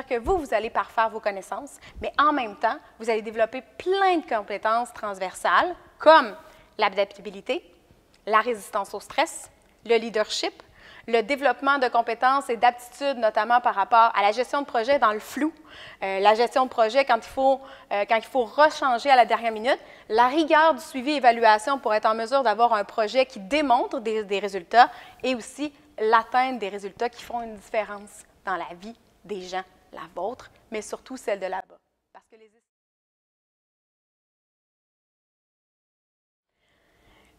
que vous allez parfaire vos connaissances, mais en même temps, vous allez développer plein de compétences transversales comme l'adaptabilité, la résistance au stress, le leadership, le développement de compétences et d'aptitudes, notamment par rapport à la gestion de projet dans le flou, la gestion de projet quand il faut rechanger à la dernière minute, la rigueur du suivi et évaluation pour être en mesure d'avoir un projet qui démontre des résultats et aussi l'atteinte des résultats qui font une différence dans la vie des gens, la vôtre, mais surtout celle de là-bas. Parce que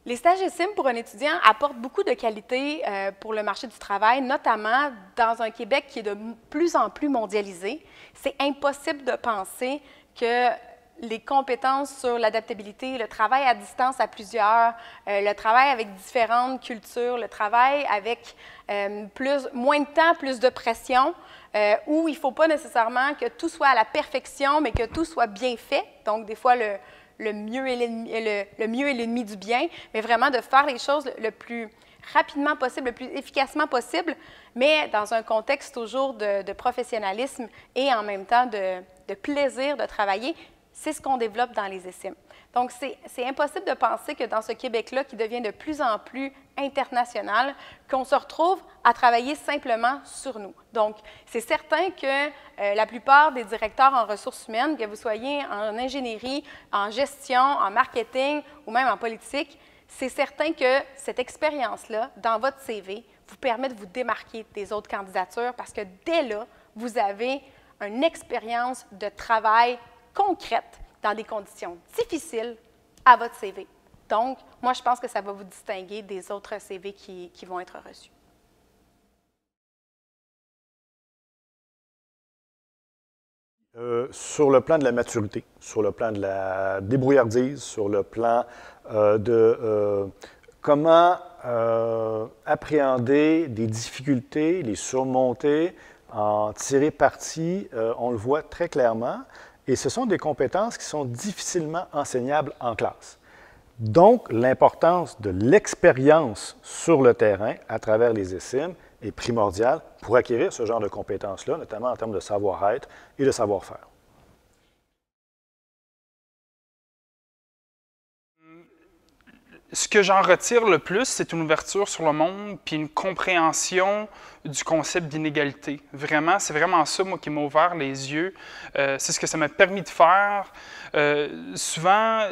les stages ESIM pour un étudiant apportent beaucoup de qualité pour le marché du travail, notamment dans un Québec qui est de plus en plus mondialisé. C'est impossible de penser que les compétences sur l'adaptabilité, le travail à distance à plusieurs, le travail avec différentes cultures, le travail avec moins de temps, plus de pression, où il ne faut pas nécessairement que tout soit à la perfection, mais que tout soit bien fait. Donc, des fois, le mieux est l'ennemi du bien, mais vraiment de faire les choses le plus rapidement possible, le plus efficacement possible, mais dans un contexte toujours de professionnalisme et en même temps de plaisir de travailler. C'est ce qu'on développe dans les ESIM. Donc, c'est impossible de penser que dans ce Québec-là, qui devient de plus en plus international, qu'on se retrouve à travailler simplement sur nous. Donc, c'est certain que la plupart des directeurs en ressources humaines, que vous soyez en ingénierie, en gestion, en marketing ou même en politique, c'est certain que cette expérience-là, dans votre CV, vous permet de vous démarquer des autres candidatures parce que dès là, vous avez une expérience de travail concrète dans des conditions difficiles à votre CV. Donc, moi, je pense que ça va vous distinguer des autres CV qui vont être reçus. Sur le plan de la maturité, sur le plan de la débrouillardise, sur le plan de comment appréhender des difficultés, les surmonter, en tirer parti, on le voit très clairement. Et ce sont des compétences qui sont difficilement enseignables en classe. Donc, l'importance de l'expérience sur le terrain à travers les ESIM est primordiale pour acquérir ce genre de compétences-là, notamment en termes de savoir-être et de savoir-faire. Ce que j'en retire le plus, c'est une ouverture sur le monde puis une compréhension du concept d'inégalité. Vraiment, c'est vraiment ça, moi, qui m'a ouvert les yeux. C'est ce que ça m'a permis de faire. Souvent,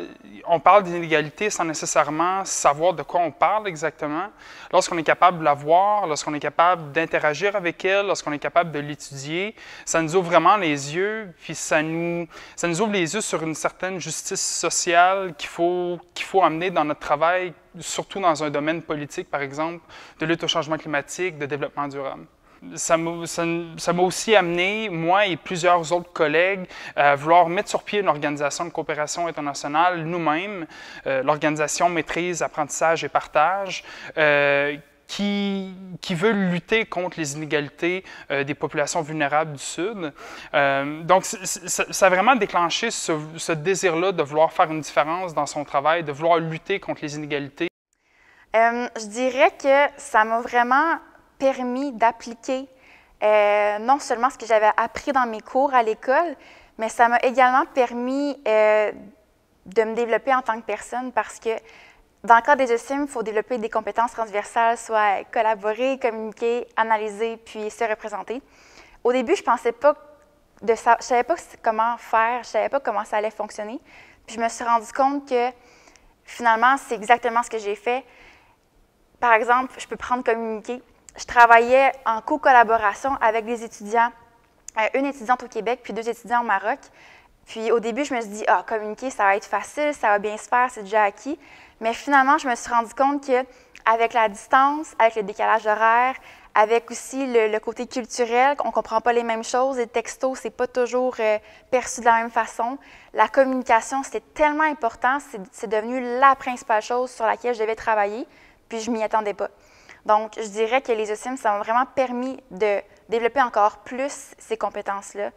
on parle d'inégalité sans nécessairement savoir de quoi on parle exactement. Lorsqu'on est capable de la voir, lorsqu'on est capable d'interagir avec elle, lorsqu'on est capable de l'étudier, ça nous ouvre vraiment les yeux, puis ça nous ouvre les yeux sur une certaine justice sociale qu'il faut amener dans notre travail, surtout dans un domaine politique, par exemple, de lutte au changement climatique, de développement durable. Ça m'a aussi amené, moi et plusieurs autres collègues, à vouloir mettre sur pied une organisation de coopération internationale nous-mêmes, l'organisation Maîtrise, Apprentissage et Partage, qui veut lutter contre les inégalités des populations vulnérables du Sud. Donc, ça a vraiment déclenché ce désir-là de vouloir faire une différence dans son travail, de vouloir lutter contre les inégalités. Je dirais que ça m'a vraiment permis d'appliquer non seulement ce que j'avais appris dans mes cours à l'école, mais ça m'a également permis de me développer en tant que personne parce que dans le cadre des ESIM, il faut développer des compétences transversales, soit collaborer, communiquer, analyser, puis se représenter. Au début, je pensais pas je savais pas comment faire, je savais pas comment ça allait fonctionner. Puis je me suis rendu compte que finalement, c'est exactement ce que j'ai fait. Par exemple, je peux prendre communiquer. Je travaillais en co-collaboration avec des étudiants, une étudiante au Québec, puis 2 étudiants au Maroc. Puis au début, je me suis dit, communiquer, ça va être facile, ça va bien se faire, c'est déjà acquis. Mais finalement, je me suis rendu compte qu'avec la distance, avec le décalage horaire, avec aussi le côté culturel, on ne comprend pas les mêmes choses. Les textos, ce n'est pas toujours perçu de la même façon. La communication, c'était tellement important, c'est devenu la principale chose sur laquelle je devais travailler, puis je ne m'y attendais pas. Donc, je dirais que les ESIM, ça m'a vraiment permis de développer encore plus ces compétences-là,